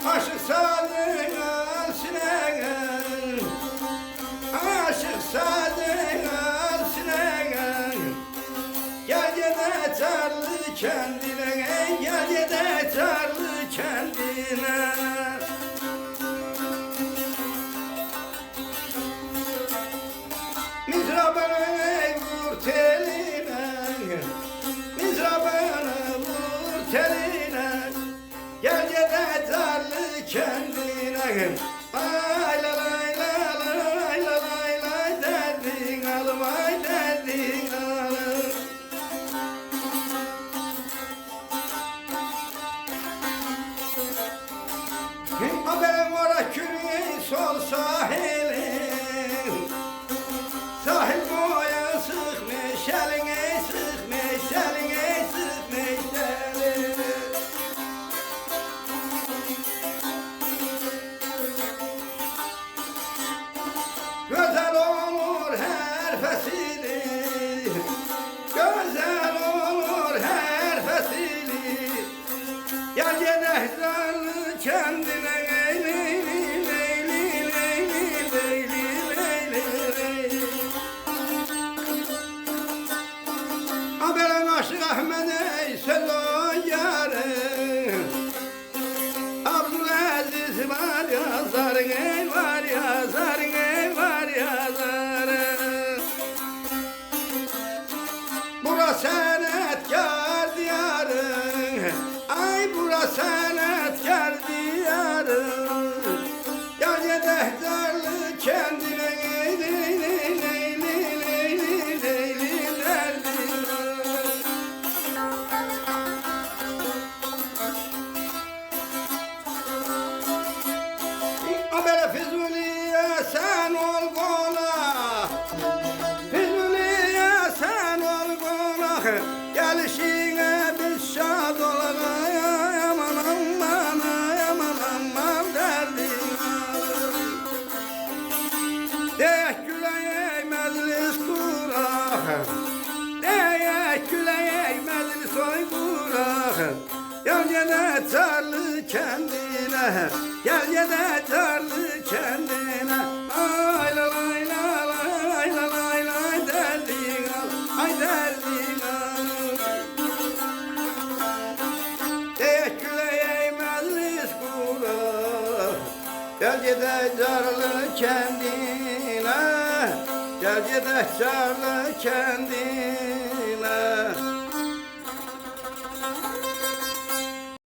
Aşık sadın alsine, aşık sadın alsine. Gel yine tarlı kendine, gel yine tarlı kendine. Mizrabını vur teline, mizrabını vur teline. Gel yine tarlı kendine. Ay la lay la lay la lay lay derdin alım, ay derdin alım. Haberim var kürün sol sahilin. Sahil boya sık meşalini, sık meşalini, sık meşalini. Güzel olur her fesili, güzel olur her fesili. Gel yine zarlı kendine, leyli leyli leyli leyli leyli leyli. Haberin aşık Ahmet'e söz o yarın. Abdülaziz var yazarın, ey var yazarın, ey var yazarın. Bura senetkar diyarın, ay bura senetkar diyarın. Gel yedek darlı kendine, leyli leyli leyli leyli leyli. Habere Füzuli'ye sen ol konak, Füzuli'ye sen ol konak. Gelişine biz şad olana, aman aman aman aman derdin. Deyek güleye meclis kurak, deyek güleye meclis oy kurak. Gel yine tarlı kendine, gel yine tarlı kendine. Ay la lay la lay la lay lay derdin al, ay derdin al. Deyek güleye meclis kurak, gel yine tarlı kendine, gel yine tarlı kendine.